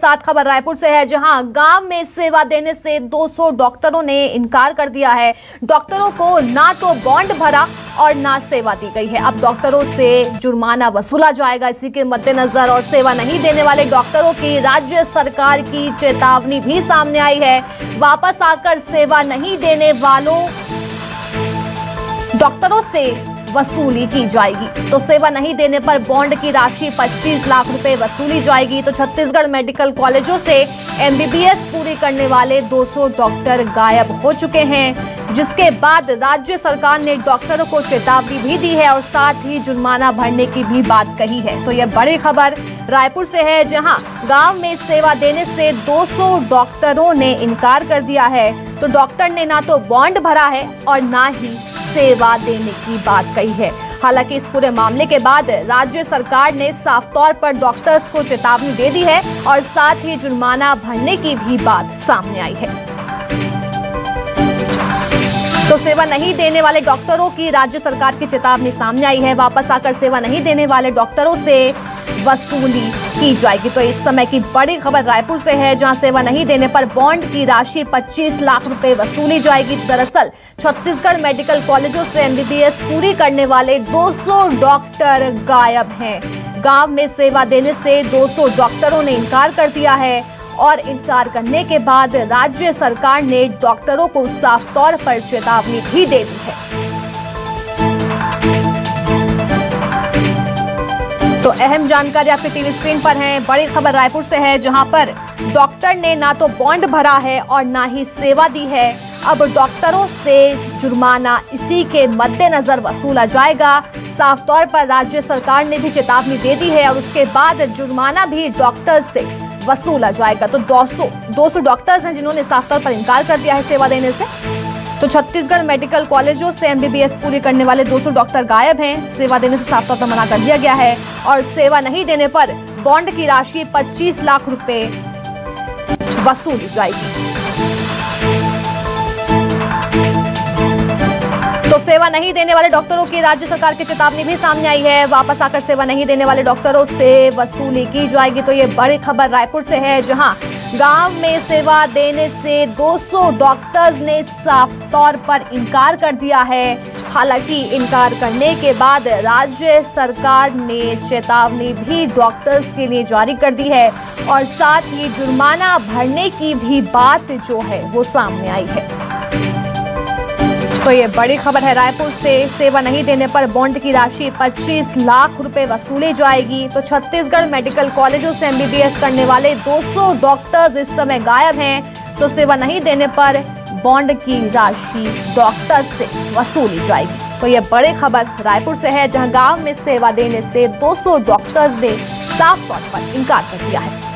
साथ खबर रायपुर से है, जहां गांव में सेवा देने से 200 डॉक्टरों ने इनकार कर दिया है। डॉक्टरों को ना तो बॉन्ड भरा और ना सेवा दी गई है। अब डॉक्टरों से जुर्माना वसूला जाएगा। इसी के मद्देनजर और सेवा नहीं देने वाले डॉक्टरों की राज्य सरकार की चेतावनी भी सामने आई है। वापस आकर सेवा नहीं देने वालों डॉक्टरों से वसूली की जाएगी। तो सेवा नहीं देने पर बॉन्ड की राशि 25 लाख रुपए वसूली जाएगी। तो छत्तीसगढ़ मेडिकल कॉलेजों से एमबीबीएस पूरी करने वाले 200 डॉक्टर गायब हो चुके हैं, जिसके बाद राज्य सरकार ने डॉक्टरों को चेतावनी भी दी है और साथ ही जुर्माना भरने की भी बात कही है। तो यह बड़ी खबर रायपुर से है, जहां गांव में सेवा देने से 200 डॉक्टरों ने इनकार कर दिया है। तो डॉक्टर ने ना तो बॉन्ड भरा है और ना ही सेवा देने की बात कही है। हालांकि इस पूरे मामले के बाद राज्य सरकार ने साफ तौर पर डॉक्टर्स को चेतावनी दे दी है और साथ ही जुर्माना भरने की भी बात सामने आई है। तो सेवा नहीं देने वाले डॉक्टरों की राज्य सरकार की चेतावनी सामने आई है। वापस आकर सेवा नहीं देने वाले डॉक्टरों से वसूली की जाएगी। तो इस समय की बड़ी खबर रायपुर से है, जहां सेवा नहीं देने पर बॉन्ड की राशि 25 लाख रुपए वसूली जाएगी। दरअसल छत्तीसगढ़ मेडिकल कॉलेजों से एमबीबीएस पूरी करने वाले 200 डॉक्टर गायब हैं। गांव में सेवा देने से 200 डॉक्टरों ने इनकार कर दिया है और इनकार करने के बाद राज्य सरकार ने डॉक्टरों को साफ तौर पर चेतावनी भी दे दी है। तो अहम जानकारी आपके टीवी स्क्रीन पर है। बड़ी खबर रायपुर से है, जहां पर डॉक्टर ने ना तो बॉन्ड भरा है और ना ही सेवा दी है। अब डॉक्टरों से जुर्माना इसी के मद्देनजर वसूला जाएगा। साफ तौर पर राज्य सरकार ने भी चेतावनी दे दी है और उसके बाद जुर्माना भी डॉक्टर से वसूला जाएगा। तो 200 डॉक्टर्स हैं जिन्होंने साफ तौर पर इनकार कर दिया है सेवा देने से। तो छत्तीसगढ़ मेडिकल कॉलेजों से एमबीबीएस पूरी करने वाले 200 डॉक्टर गायब हैं। सेवा देने से साफ तौर पर मना कर दिया गया है और सेवा नहीं देने पर बॉन्ड की राशि 25 लाख रुपए वसूली जाएगी। तो सेवा नहीं देने वाले डॉक्टरों की राज्य सरकार की चेतावनी भी सामने आई है। वापस आकर सेवा नहीं देने वाले डॉक्टरों से वसूली की जाएगी। तो ये बड़ी खबर रायपुर से है, जहां गांव में सेवा देने से 200 डॉक्टर्स ने साफ तौर पर इनकार कर दिया है। हालांकि इनकार करने के बाद राज्य सरकार ने चेतावनी भी डॉक्टर्स के लिए जारी कर दी है और साथ ही जुर्माना भरने की भी बात जो है वो सामने आई है। तो ये बड़ी खबर है रायपुर से। सेवा नहीं देने पर बॉन्ड की राशि 25 लाख रुपए वसूली जाएगी। तो छत्तीसगढ़ मेडिकल कॉलेजों से एमबीबीएस करने वाले 200 डॉक्टर्स इस समय गायब हैं। तो सेवा नहीं देने पर बॉन्ड की राशि डॉक्टर से वसूली जाएगी। तो ये बड़ी खबर रायपुर से है, जहां गांव में सेवा देने से 200 डॉक्टर्स ने साफ तौर पर इनकार कर दिया है।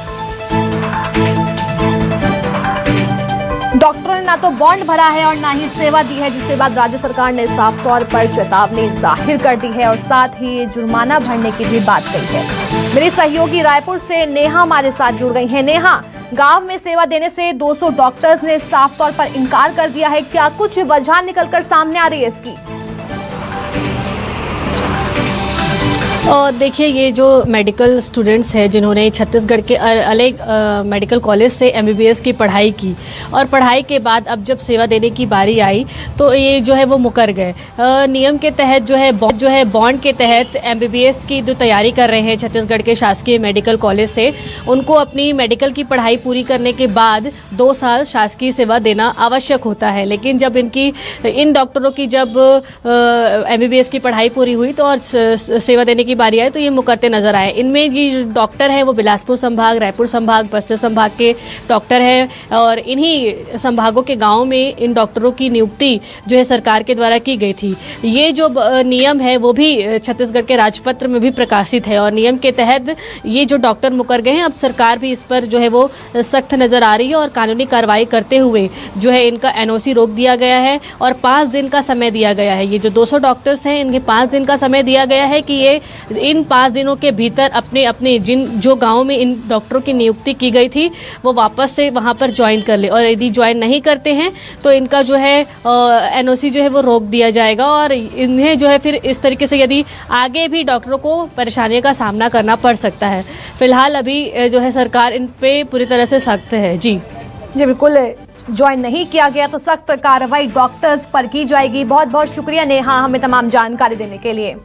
डॉक्टरों ने ना तो बॉन्ड भरा है और ना ही सेवा दी है, जिसके बाद राज्य सरकार ने साफ तौर पर चेतावनी जाहिर कर दी है और साथ ही जुर्माना भरने की भी बात कही है। मेरी सहयोगी रायपुर से नेहा हमारे साथ जुड़ गई हैं। नेहा, गांव में सेवा देने से 200 डॉक्टर्स ने साफ तौर पर इनकार कर दिया है, क्या कुछ वजह निकलकर सामने आ रही है इसकी? और देखिए, ये जो मेडिकल स्टूडेंट्स हैं जिन्होंने छत्तीसगढ़ के अलग मेडिकल कॉलेज से एमबीबीएस की पढ़ाई की और पढ़ाई के बाद अब जब सेवा देने की बारी आई तो ये जो है वो मुकर गए। नियम के तहत जो है बॉन्ड के तहत एमबीबीएस की जो तैयारी कर रहे हैं छत्तीसगढ़ के शासकीय मेडिकल कॉलेज से, उनको अपनी मेडिकल की पढ़ाई पूरी करने के बाद 2 साल शासकीय सेवा देना आवश्यक होता है। लेकिन जब इन डॉक्टरों की जब एमबीबीएस की पढ़ाई पूरी हुई तो और सेवा देने की बारी आई तो ये मुकरते नजर आए। इनमें ये जो डॉक्टर हैं वो बिलासपुर संभाग, रायपुर संभाग, बस्तर संभाग के डॉक्टर हैं और इन्हीं संभागों के गांव में इन डॉक्टरों की नियुक्ति जो है सरकार के द्वारा की गई थी। ये जो नियम है वो भी छत्तीसगढ़ के राजपत्र में भी प्रकाशित है और नियम के तहत ये जो डॉक्टर मुकर गए हैं, अब सरकार भी इस पर जो है वो सख्त नजर आ रही है और कानूनी कार्रवाई करते हुए जो है इनका एनओसी रोक दिया गया है और 5 दिन का समय दिया गया है। ये जो 200 डॉक्टर्स हैं इनके 5 दिन का समय दिया गया है कि ये इन 5 दिनों के भीतर अपने जो गाँव में इन डॉक्टरों की नियुक्ति की गई थी वो वापस से वहाँ पर ज्वाइन कर ले, और यदि ज्वाइन नहीं करते हैं तो इनका जो है NOC जो है वो रोक दिया जाएगा, और इन्हें जो है फिर इस तरीके से यदि आगे भी डॉक्टरों को परेशानियों का सामना करना पड़ सकता है। फिलहाल अभी जो है सरकार इन पे पूरी तरह से सख्त है। जी बिल्कुल, ज्वाइन नहीं किया गया तो सख्त कार्रवाई डॉक्टर्स पर की जाएगी। बहुत बहुत शुक्रिया नेहा हमें तमाम जानकारी देने के लिए।